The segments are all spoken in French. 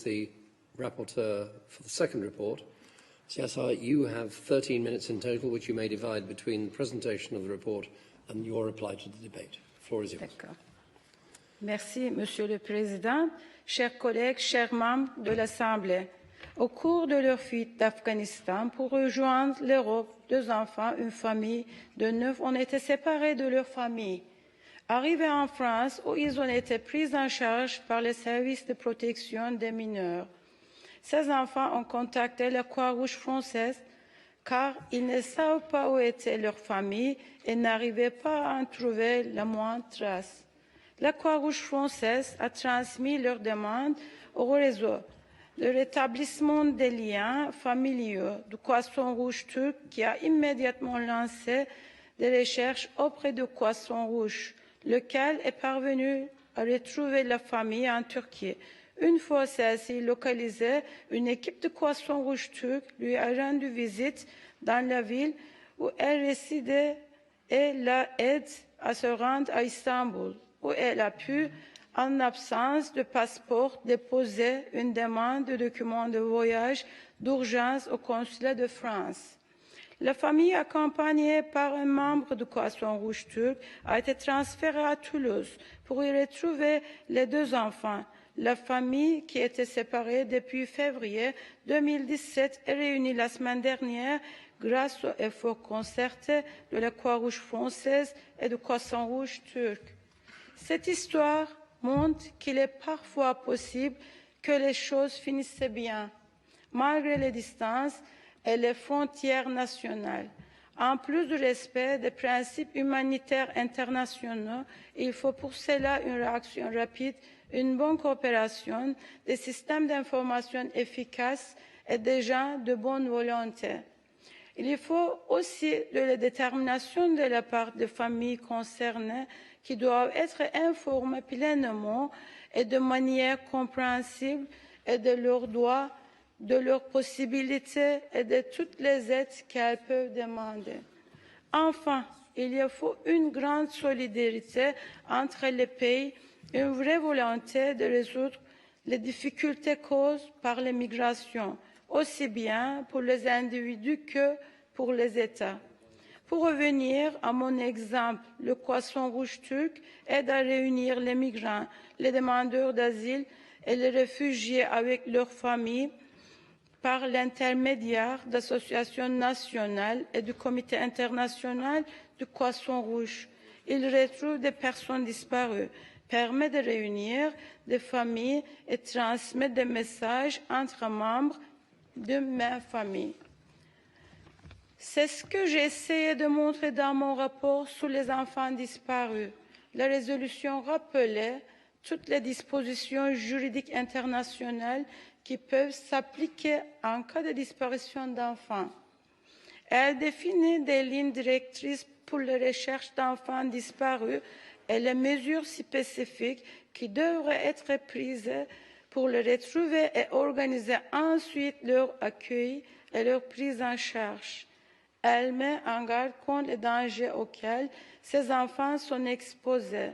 the rapporteur for the second report. Siasa, you have 13 minutes in total, which you may divide between the presentation of the report and your reply to the debate. The floor is yours. D'accord. Merci, Monsieur le Président, chers collègues, chers membres de l'Assemblée. Au cours de leur fuite d'Afghanistan pour rejoindre l'Europe, 2 enfants, une famille de 9 ont été séparés de leur famille. Arrivés en France, où ils ont été pris en charge par les services de protection des mineurs. Ces enfants ont contacté la Croix-Rouge française car ils ne savent pas où était leur famille et n'arrivaient pas à en trouver la moindre trace. La Croix-Rouge française a transmis leur demande au réseau de rétablissement des liens familiaux du Croissant Rouge turc qui a immédiatement lancé des recherches auprès du Croissant Rouge, lequel est parvenu à retrouver la famille en Turquie. Une fois celle-ci localisée, une équipe de Croissant Rouge turc lui a rendu visite dans la ville où elle résidait et l'a aidé à se rendre à Istanbul, où elle a pu, en absence de passeport, déposer une demande de document de voyage d'urgence au consulat de France. La famille, accompagnée par un membre du Croissant Rouge turc, a été transférée à Toulouse pour y retrouver les 2 enfants. La famille, qui était séparée depuis février 2017, est réunie la semaine dernière grâce aux efforts concertés de la Croix-Rouge française et du Croissant Rouge turc. Cette histoire montre qu'il est parfois possible que les choses finissent bien, malgré les distances et les frontières nationales. En plus du respect des principes humanitaires internationaux, il faut pour cela une réaction rapide, une bonne coopération, des systèmes d'information efficaces et des gens de bonne volonté. Il faut aussi de la détermination de la part des familles concernées qui doivent être informées pleinement et de manière compréhensible et de leurs droits, de leurs possibilités et de toutes les aides qu'elles peuvent demander. Enfin, il faut une grande solidarité entre les pays, une vraie volonté de résoudre les difficultés causées par l'immigration, aussi bien pour les individus que pour les États. Pour revenir à mon exemple, le Croissant Rouge turc aide à réunir les migrants, les demandeurs d'asile et les réfugiés avec leurs familles par l'intermédiaire d'associations nationales et du Comité international du Croissant Rouge. Il retrouve des personnes disparues, permet de réunir des familles et transmet des messages entre membres de même famille. C'est ce que j'ai essayé de montrer dans mon rapport sur les enfants disparus. La résolution rappelait toutes les dispositions juridiques internationales qui peuvent s'appliquer en cas de disparition d'enfants. Elle définit des lignes directrices pour la recherche d'enfants disparus et les mesures spécifiques qui devraient être prises pour les retrouver et organiser ensuite leur accueil et leur prise en charge. Elle met en garde contre les dangers auxquels ces enfants sont exposés.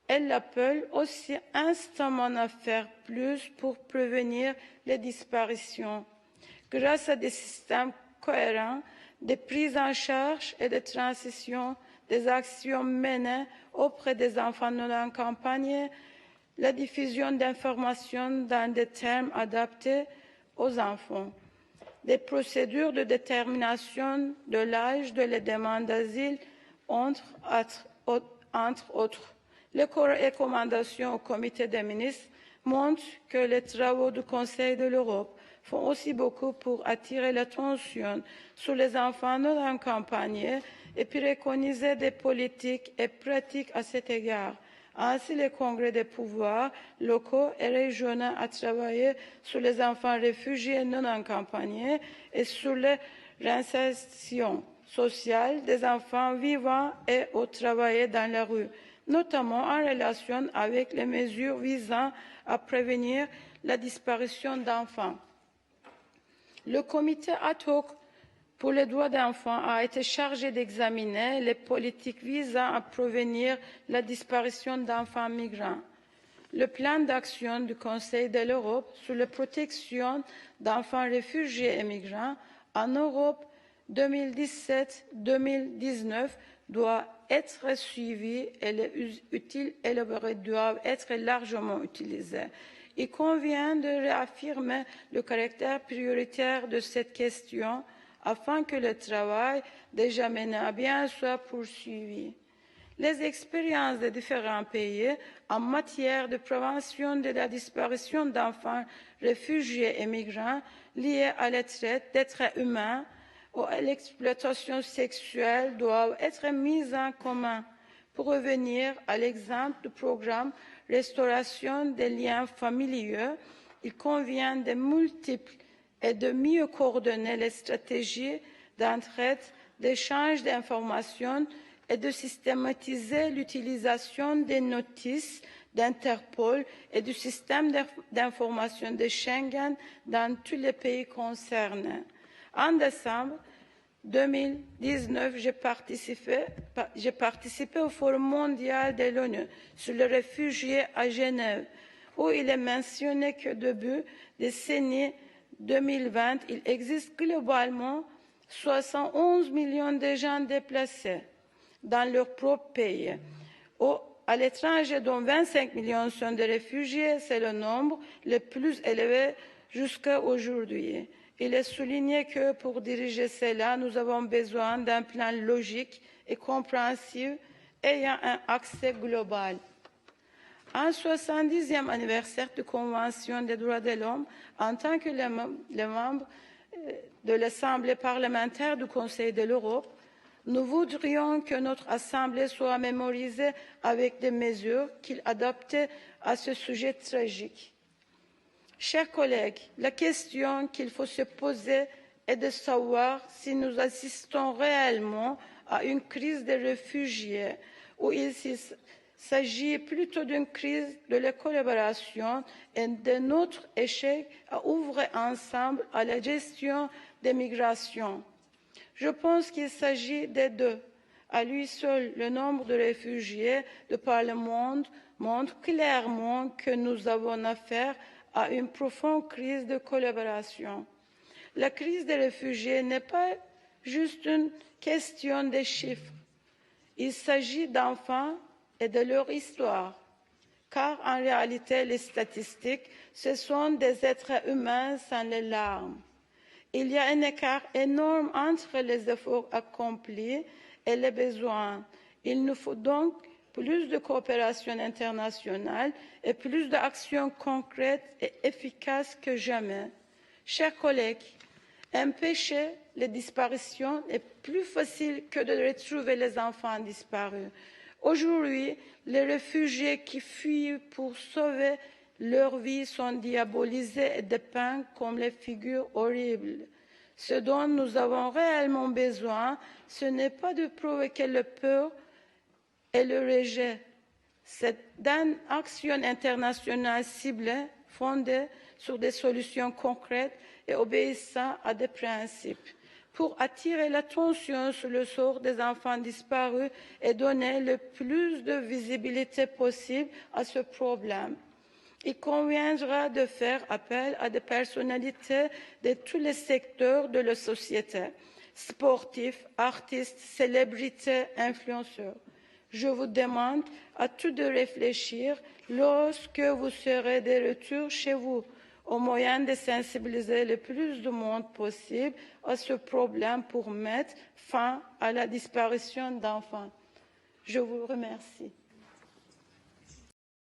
Elle appelle aussi instamment à faire plus pour prévenir les disparitions. Grâce à des systèmes cohérents de prise en charge et de transition, des actions menées auprès des enfants non accompagnés, la diffusion d'informations dans des termes adaptés aux enfants, des procédures de détermination de l'âge de la demande d'asile, entre autres. Les recommandations au comité des ministres montrent que les travaux du Conseil de l'Europe font aussi beaucoup pour attirer l'attention sur les enfants non accompagnés et préconiser des politiques et pratiques à cet égard. Ainsi, le Congrès des pouvoirs locaux et régionaux a travaillé sur les enfants réfugiés non accompagnés et sur la réinsertion sociale des enfants vivant et ou travaillant dans la rue, notamment en relation avec les mesures visant à prévenir la disparition d'enfants. Le comité ad hoc pour les droits des enfants a été chargé d'examiner les politiques visant à prévenir la disparition d'enfants migrants. le plan d'action du Conseil de l'Europe sur la protection d'enfants réfugiés et migrants en Europe 2017-2019 doit être suivi et doivent être largement utilisés. Il convient de réaffirmer le caractère prioritaire de cette question afin que le travail déjà mené à bien soit poursuivi. Les expériences des différents pays en matière de prévention de la disparition d'enfants réfugiés et migrants liés à la traite d'êtres humains ou à l'exploitation sexuelle doivent être mises en commun. Pour revenir à l'exemple du programme Restauration des liens familiaux, il convient de multiples et de mieux coordonner les stratégies d'entraide, d'échange d'informations et de systématiser l'utilisation des notices d'Interpol et du système d'information de Schengen dans tous les pays concernés. En décembre 2019, j'ai participé au Forum mondial de l'ONU sur les réfugiés à Genève, où il est mentionné que début décennie 2020, il existe globalement 71 millions de gens déplacés dans leur propre pays. À l'étranger, dont 25 millions sont des réfugiés, c'est le nombre le plus élevé jusqu'à aujourd'hui. Il est souligné que pour diriger cela, nous avons besoin d'un plan logique et compréhensif ayant un accès global. En 70e anniversaire de la Convention des droits de l'homme, en tant que les membres de l'Assemblée parlementaire du Conseil de l'Europe, nous voudrions que notre Assemblée soit mémorisée avec des mesures qu'il adoptait à ce sujet tragique. Chers collègues, la question qu'il faut se poser est de savoir si nous assistons réellement à une crise des réfugiés ou il s'agit plutôt d'une crise de la collaboration et de notre échec à œuvrer ensemble à la gestion des migrations. Je pense qu'il s'agit des deux. À lui seul, le nombre de réfugiés de par le monde montre clairement que nous avons affaire à une profonde crise de collaboration. La crise des réfugiés n'est pas juste une question de chiffres. Il s'agit d'enfants et de leur histoire, car en réalité, les statistiques, ce sont des êtres humains sans les larmes. Il y a un écart énorme entre les efforts accomplis et les besoins. Il nous faut donc plus de coopération internationale et plus d'actions concrètes et efficaces que jamais. Chers collègues, empêcher les disparitions est plus facile que de retrouver les enfants disparus. Aujourd'hui, les réfugiés qui fuient pour sauver leur vie sont diabolisés et dépeints comme les figures horribles. Ce dont nous avons réellement besoin, ce n'est pas de provoquer le peur et le rejet. C'est d'une action internationale ciblée, fondée sur des solutions concrètes et obéissant à des principes, pour attirer l'attention sur le sort des enfants disparus et donner le plus de visibilité possible à ce problème. Il conviendra de faire appel à des personnalités de tous les secteurs de la société, sportifs, artistes, célébrités, influenceurs. Je vous demande à tous de réfléchir lorsque vous serez de retour chez vous, au moyen de sensibiliser le plus de monde possible à ce problème pour mettre fin à la disparition d'enfants. Je vous remercie.